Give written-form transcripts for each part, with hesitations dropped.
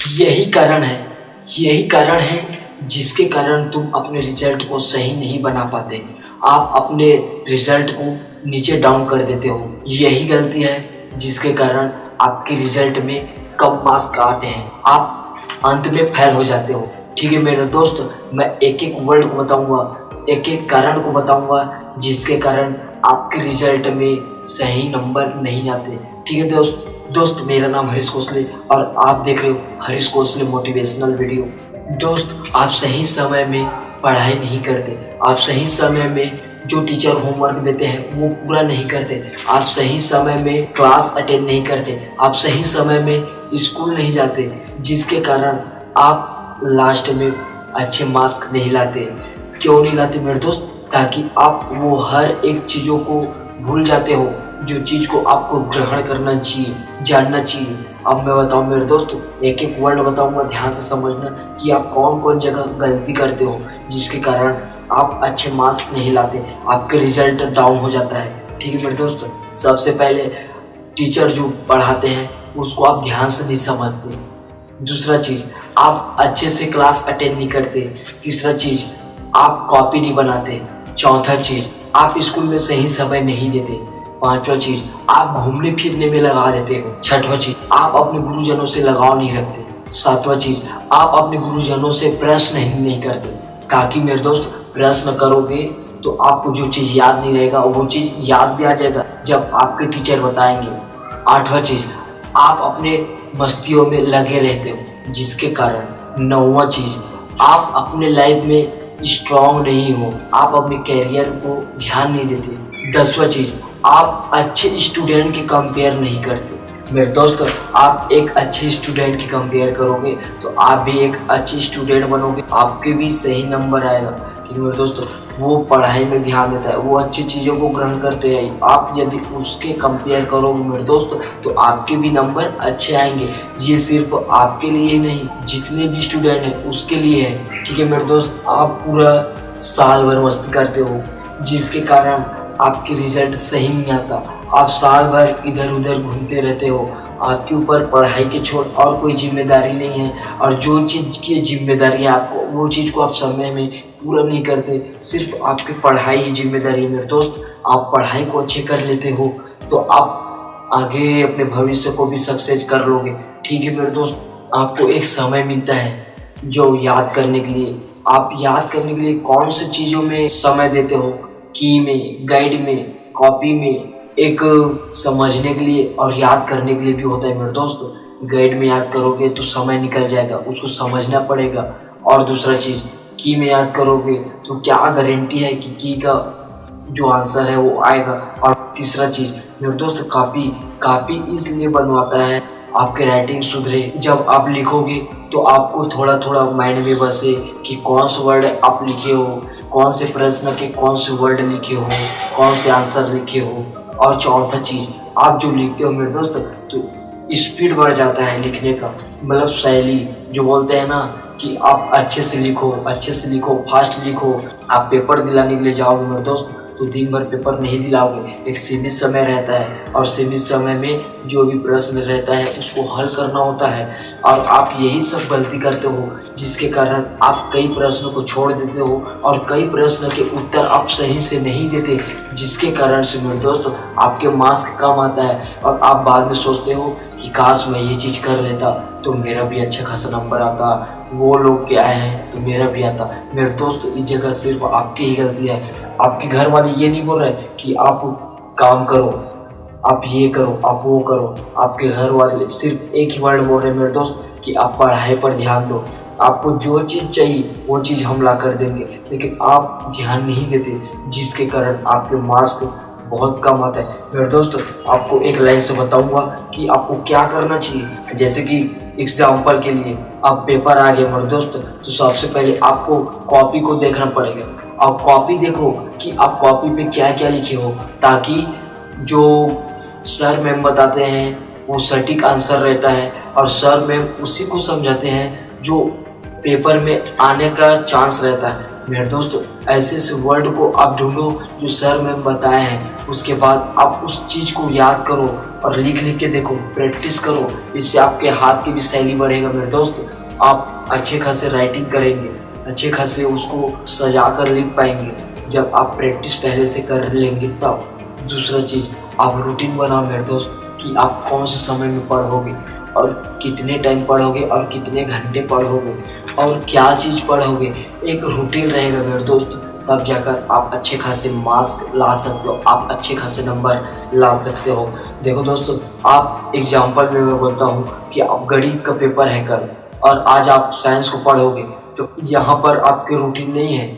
यही कारण है यही कारण है जिसके कारण तुम अपने रिजल्ट को सही नहीं बना पाते। आप अपने रिजल्ट को नीचे डाउन कर देते हो। यही गलती है जिसके कारण आपके रिजल्ट में कम मार्क्स आते हैं, आप अंत में फेल हो जाते हो। ठीक है मेरे दोस्त, मैं एक एक वर्ड को बताऊंगा, एक एक कारण को बताऊंगा जिसके कारण आपके रिजल्ट में सही नंबर नहीं आते। ठीक है दोस्त, मेरा नाम हरीश कोसले और आप देख रहे हो हरीश कोसले मोटिवेशनल वीडियो। दोस्त, आप सही समय में पढ़ाई नहीं करते, आप सही समय में जो टीचर होमवर्क देते हैं वो पूरा नहीं करते, आप सही समय में क्लास अटेंड नहीं करते, आप सही समय में स्कूल नहीं जाते, जिसके कारण आप लास्ट में अच्छे मार्क्स नहीं लाते। क्यों नहीं लाते मेरे दोस्त? ताकि आप वो हर एक चीज़ों को भूल जाते हो जो चीज़ को आपको ग्रहण करना चाहिए, जानना चाहिए। अब मैं बताऊं मेरे दोस्त, एक एक वर्ड बताऊंगा, ध्यान से समझना कि आप कौन कौन जगह गलती करते हो जिसके कारण आप अच्छे मार्क्स नहीं लाते, आपके रिजल्ट डाउन हो जाता है। ठीक है मेरे दोस्त, सबसे पहले टीचर जो पढ़ाते हैं उसको आप ध्यान से नहीं समझते। दूसरा चीज़, आप अच्छे से क्लास अटेंड नहीं करते। तीसरा चीज़, आप कॉपी नहीं बनाते। चौथा चीज़, आप स्कूल में सही समय नहीं देते। पांचवा चीज़, आप घूमने फिरने में लगा देते हो। छठवा चीज़, आप अपने गुरुजनों से लगाव नहीं रखते। सातवां चीज़, आप अपने गुरुजनों से प्रश्न नहीं करते, ताकि मेरे दोस्त प्रश्न करोगे तो आपको जो चीज़ याद नहीं रहेगा वो चीज़ याद भी आ जाएगा जब आपके टीचर बताएंगे। आठवां चीज़, आप अपने मस्तियों में लगे रहते हो जिसके कारण। नौवां चीज़, आप अपने लाइफ में स्ट्रॉन्ग नहीं हो, आप अपने कैरियर को ध्यान नहीं देते। 10वां चीज़, आप अच्छे स्टूडेंट की कंपेयर नहीं करते। मेरे दोस्त, आप एक अच्छे स्टूडेंट की कंपेयर करोगे तो आप भी एक अच्छी स्टूडेंट बनोगे, आपके भी सही नंबर आएगा। क्योंकि मेरे दोस्त, वो पढ़ाई में ध्यान देता है, वो अच्छी चीज़ों को ग्रहण करते हैं। आप यदि उसके कंपेयर करोगे मेरे दोस्त तो आपके भी नंबर अच्छे आएंगे। ये सिर्फ आपके लिए ही नहीं, जितने भी स्टूडेंट हैं उसके लिए है। ठीक है मेरे दोस्त, आप पूरा साल भर मस्ती करते हो जिसके कारण आपके रिजल्ट सही नहीं आता। आप साल भर इधर उधर घूमते रहते हो, आपके ऊपर पढ़ाई के छोड़ और कोई जिम्मेदारी नहीं है, और जो चीज़ की जिम्मेदारी है आपको वो चीज़ को आप समय में पूरा नहीं करते। सिर्फ आपकी पढ़ाई ही जिम्मेदारी है मेरे दोस्त। आप पढ़ाई को अच्छे कर लेते हो तो आप आगे अपने भविष्य को भी सक्सेस कर लोगे। ठीक है मेरे दोस्त, आपको एक समय मिलता है जो याद करने के लिए। आप याद करने के लिए कौन सी चीज़ों में समय देते हो? की में, गाइड में, कॉपी में, एक समझने के लिए और याद करने के लिए भी होता है मेरे दोस्त। गाइड में याद करोगे तो समय निकल जाएगा, उसको समझना पड़ेगा। और दूसरा चीज़, की में याद करोगे तो क्या गारंटी है कि की का जो आंसर है वो आएगा। और तीसरा चीज़ मेरे दोस्त, कापी इसलिए बनवाता है आपके राइटिंग सुधरे। जब आप लिखोगे तो आपको थोड़ा थोड़ा माइंड में बसे कि कौन से वर्ड आप लिखे हो, कौन से प्रश्न के कौन से वर्ड लिखे हो, कौन से आंसर लिखे हो। और चौथा चीज़, आप जो लिखते हो मेरे दोस्त तो स्पीड बढ़ जाता है लिखने का, मतलब शैली जो बोलते हैं ना कि आप अच्छे से लिखो, फास्ट लिखो। आप पेपर दिलाने के लिए जाओगे मेरे दोस्त तो दिन भर पेपर नहीं दिलाओगे। एक सीमित समय रहता है और सीमित समय में जो भी प्रश्न रहता है उसको हल करना होता है, और आप यही सब गलती करते हो जिसके कारण आप कई प्रश्नों को छोड़ देते हो और कई प्रश्न के उत्तर आप सही से नहीं देते, जिसके कारण से मेरे दोस्त आपके मार्क्स कम आता है और आप बाद में सोचते हो कि काश मैं ये चीज़ कर लेता तो मेरा भी अच्छा खासा नंबर आता, वो लोग के आए हैं तो मेरा भी आता। मेरे दोस्त, इस जगह सिर्फ आपकी ही गलती है। आपके घर वाले ये नहीं बोल रहे कि आप काम करो, आप ये करो, आप वो करो। आपके घर वाले सिर्फ एक ही वर्ड बोल रहे हैं मेरे दोस्त कि आप पढ़ाई पर ध्यान दो, आपको जो चीज़ चाहिए वो चीज़ हम ला कर देंगे, लेकिन आप ध्यान नहीं देते जिसके कारण आपके मार्क्स बहुत कम आता है। मेरे दोस्त, आपको एक लाइन से बताऊंगा कि आपको क्या करना चाहिए। जैसे कि एग्जाम्पल के लिए आप पेपर आ गए मेरे दोस्त तो सबसे पहले आपको कॉपी को देखना पड़ेगा। आप कॉपी देखो कि आप कॉपी पे क्या क्या लिखे हो, ताकि जो सर मैम बताते हैं वो सटीक आंसर रहता है और सर मैम उसी को समझाते हैं जो पेपर में आने का चांस रहता है। मेरे दोस्त ऐसे ऐसे वर्ड को आप ढूंढो जो सर मैम बताए हैं, उसके बाद आप उस चीज़ को याद करो और लिख लिख के देखो, प्रैक्टिस करो। इससे आपके हाथ की भी शैली बढ़ेगा मेरे दोस्त। आप अच्छे खासे राइटिंग करेंगे, अच्छे खासे उसको सजा कर लिख पाएंगे जब आप प्रैक्टिस पहले से कर लेंगे तब। दूसरा चीज़, आप रूटीन बनाओ मेरे दोस्त कि आप कौन से समय में पढ़ोगे और कितने टाइम पढ़ोगे और कितने घंटे पढ़ोगे और क्या चीज़ पढ़ोगे। एक रूटीन रहेगा मेरे दोस्त, तब जाकर आप अच्छे खासे मार्क्स ला सकते हो, आप अच्छे खासे नंबर ला सकते हो। देखो दोस्तों, आप एग्जाम्पल में मैं बोलता हूँ कि आप गणित का पेपर है कल और आज आप साइंस को पढ़ोगे, तो यहाँ पर आपके रूटीन नहीं है,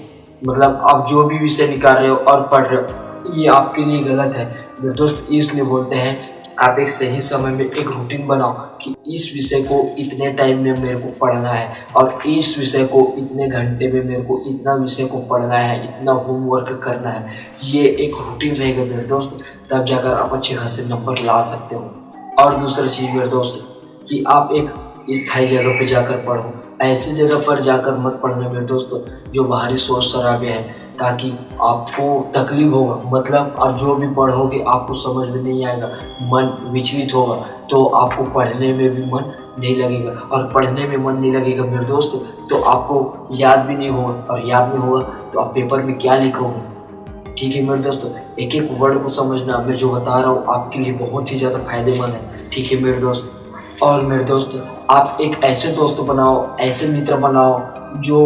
मतलब आप जो भी विषय निकाल रहे हो और पढ़ रहे हो, ये आपके लिए गलत है मेरे दोस्त। इसलिए बोलते हैं आप एक सही समय में एक रूटीन बनाओ कि इस विषय को इतने टाइम में मेरे को पढ़ना है और इस विषय को इतने घंटे में मेरे को इतना विषय को पढ़ना है, इतना होमवर्क करना है। ये एक रूटीन रहेगा मेरे दोस्त, तब जाकर आप अच्छे खासे नंबर ला सकते हो। और दूसरा चीज़ मेरे दोस्त कि आप एक स्थायी जगह पे जाकर पढ़ो, ऐसी जगह पर जाकर मत पढ़ना मेरे दोस्त जो बाहरी शोर शराबे हैं, ताकि आपको तकलीफ होगा। मतलब आप जो भी पढ़ोगे आपको समझ में नहीं आएगा, मन विचलित होगा, तो आपको पढ़ने में भी मन नहीं लगेगा और पढ़ने में मन नहीं लगेगा मेरे दोस्त तो आपको याद भी नहीं होगा और याद नहीं होगा तो आप पेपर में क्या लिखोगे। ठीक है मेरे दोस्तों, एक एक वर्ड को समझना, मैं जो बता रहा हूँ आपके लिए बहुत ही ज़्यादा फायदेमंद है। ठीक है मेरे दोस्त। और मेरे दोस्त, आप एक ऐसे दोस्त बनाओ, ऐसे मित्र बनाओ जो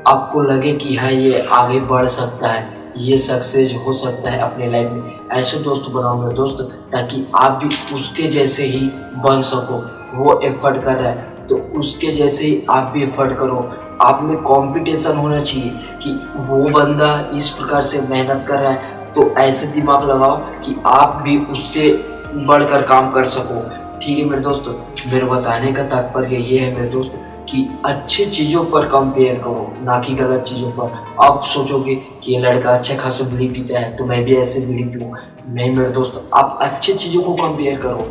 आपको लगे कि हाँ ये आगे बढ़ सकता है, ये सक्सेस हो सकता है अपने लाइफ में। ऐसे दोस्त बनाओ मेरे दोस्त ताकि आप भी उसके जैसे ही बन सको। वो एफर्ट कर रहा है तो उसके जैसे ही आप भी एफर्ट करो। आप में कंपटीशन होना चाहिए कि वो बंदा इस प्रकार से मेहनत कर रहा है, तो ऐसे दिमाग लगाओ कि आप भी उससे बढ़कर काम कर सको। ठीक है मेरे दोस्त, मेरे बताने का तात्पर्य ये है मेरे दोस्त कि अच्छी चीज़ों पर कंपेयर करो, ना कि गलत चीज़ों पर। आप सोचोगे कि ये लड़का अच्छे खासे बीड़ी पीता है तो मैं भी ऐसे बीड़ी पीऊँ, नहीं मेरे दोस्त, आप अच्छी चीज़ों को कंपेयर करो।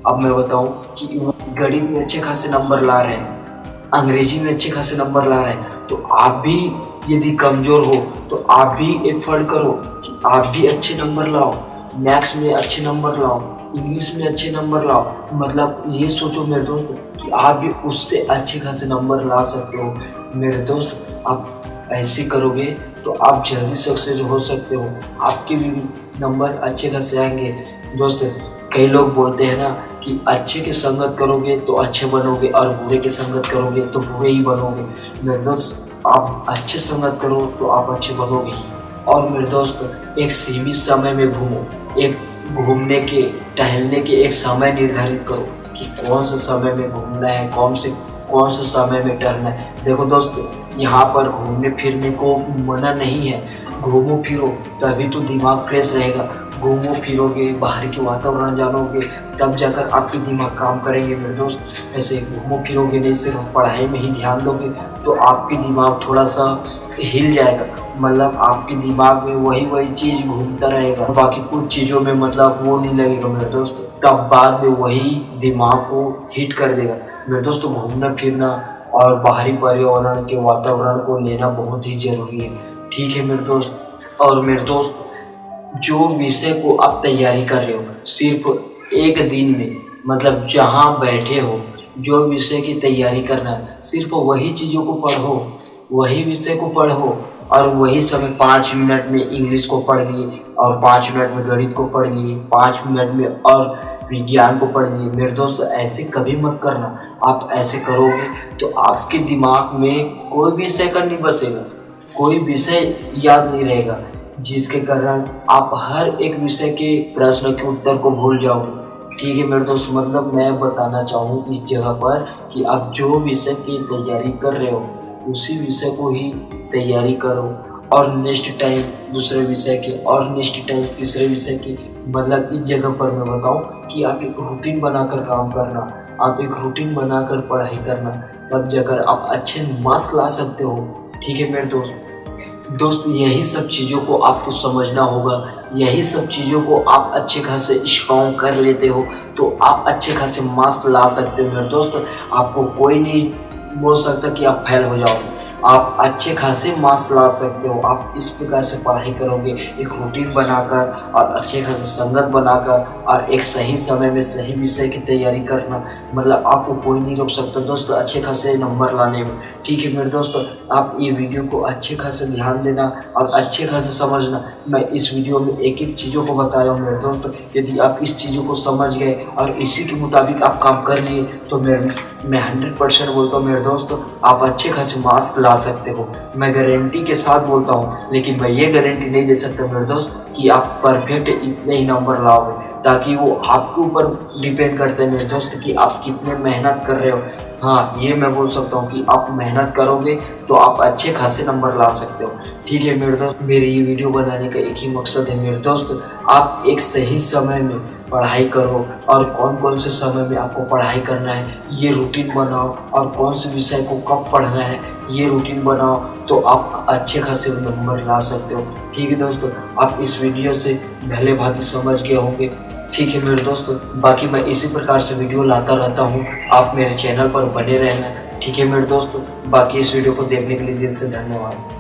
अब मैं बताऊँ कि गणित में अच्छे खासे नंबर ला रहे हैं, अंग्रेजी में अच्छे खासे नंबर ला रहे हैं, तो आप भी यदि कमज़ोर हो तो आप भी एफर्ट करो कि आप भी अच्छे नंबर लाओ, मैथ्स में अच्छे नंबर लाओ, इंग्लिश में अच्छे नंबर लाओ। मतलब ये सोचो मेरे दोस्त कि आप भी उससे अच्छे खासे नंबर ला सकते हो। मेरे दोस्त, आप ऐसे करोगे तो आप जल्दी सक्सेस हो सकते हो, आपके भी नंबर अच्छे खासे आएंगे। दोस्त, कई लोग बोलते हैं ना कि अच्छे की संगत करोगे तो अच्छे बनोगे और बुरे की संगत करोगे तो बुरे ही बनोगे। मेरे दोस्त, आप अच्छे संगत करो तो आप अच्छे बनोगे। और मेरे दोस्त, एक सीमित समय में घूमो, एक घूमने के टहलने के एक समय निर्धारित करो कि कौन से समय में घूमना है, कौन से समय में टहलना है। देखो दोस्त, यहाँ पर घूमने फिरने को मना नहीं है, घूमो फिरो तभी तो दिमाग फ्रेश रहेगा। घूमो फिरोगे, बाहर के वातावरण जानोगे, तब जाकर आपके दिमाग काम करेंगे मेरे दोस्त। ऐसे घूमो फिरोगे नहीं, सिर्फ पढ़ाई में ही ध्यान दोगे तो आपके दिमाग थोड़ा सा हिल जाएगा, मतलब आपके दिमाग में वही चीज़ घूमता रहेगा, बाकी कुछ चीज़ों में मतलब वो नहीं लगेगा मेरे दोस्त, तब बाद में वही दिमाग को हिट कर देगा। मेरे दोस्तों, घूमना फिरना और बाहरी पर्यावरण के वातावरण को लेना बहुत ही ज़रूरी है। ठीक है मेरे दोस्त। और मेरे दोस्त, जो विषय को आप तैयारी कर रहे हो सिर्फ एक दिन में, मतलब जहाँ बैठे हो जो विषय की तैयारी करना है, सिर्फ वही चीज़ों को पढ़ो, वही विषय को पढ़ो और वही समय 5 मिनट में इंग्लिश को पढ़ लिए और 5 मिनट में गणित को पढ़ लिए, 5 मिनट में और विज्ञान को पढ़ लिए। मेरे दोस्त, ऐसे कभी मत करना। आप ऐसे करोगे तो आपके दिमाग में कोई भी विषय का नहीं बसेगा, कोई विषय याद नहीं रहेगा, जिसके कारण आप हर एक विषय के प्रश्न के उत्तर को भूल जाओगे। ठीक है मेरे दोस्त, मतलब मैं बताना चाहूँ इस जगह पर कि आप जो विषय की तैयारी कर रहे हो उसी विषय को ही तैयारी करो और नेक्स्ट टाइम दूसरे विषय के और नेक्स्ट टाइम तीसरे विषय की। मतलब इस जगह पर मैं बताऊं कि आप एक रूटीन बनाकर काम करना, आप एक रूटीन बनाकर पढ़ाई करना, तब जाकर आप अच्छे मार्क्स ला सकते हो। ठीक है मेरे दोस्त, यही सब चीज़ों को आपको समझना होगा, यही सब चीज़ों को आप अच्छे खासे स्ट्रॉन्ग कर लेते हो तो आप अच्छे खासे मार्क्स ला सकते हो मेरे दोस्त। आपको कोई नहीं बोल सकता कि आप फेल हो जाओगे, आप अच्छे खासे मार्क्स ला सकते हो। आप इस प्रकार से पढ़ाई करोगे, एक रूटीन बनाकर और अच्छे खासे संगत बनाकर और एक सही समय में सही विषय की तैयारी करना, मतलब आपको कोई नहीं रोक सकता दोस्तों अच्छे खासे नंबर लाने में। ठीक है मेरे दोस्तों, आप ये वीडियो को अच्छे खासे ध्यान देना और अच्छे खासे समझना। मैं इस वीडियो में एक एक चीज़ों को बता रहा हूँ मेरे दोस्त। यदि आप इस चीज़ों को समझ गए और इसी के मुताबिक आप काम कर लिए तो मैं 100% बोलता हूँ मेरे दोस्त, आप अच्छे खासे मार्क्स ला सकते हो। मैं गारंटी के साथ बोलता हूँ, लेकिन मैं ये गारंटी नहीं दे सकता मेरे दोस्त कि आप परफेक्ट इतने ही नंबर लाओगे, ताकि वो आपके ऊपर डिपेंड करते हैं मेरे दोस्त कि आप कितने मेहनत कर रहे हो। हाँ, ये मैं बोल सकता हूँ कि आप मेहनत करोगे तो आप अच्छे खासे नंबर ला सकते हो। ठीक है मेरे दोस्त, मेरे ये वीडियो बनाने का एक ही मकसद है मेरे दोस्त, आप एक सही समय में पढ़ाई करो और कौन कौन से समय में आपको पढ़ाई करना है ये रूटीन बनाओ, और कौन से विषय को कब पढ़ना है ये रूटीन बनाओ, तो आप अच्छे खासे नंबर ला सकते हो। ठीक है दोस्तों, आप इस वीडियो से भले भांति समझ गए होंगे। ठीक है मेरे दोस्तों, बाकी मैं इसी प्रकार से वीडियो लाता रहता हूँ, आप मेरे चैनल पर बने रहना। ठीक है मेरे दोस्तों, बाकी इस वीडियो को देखने के लिए दिल से धन्यवाद।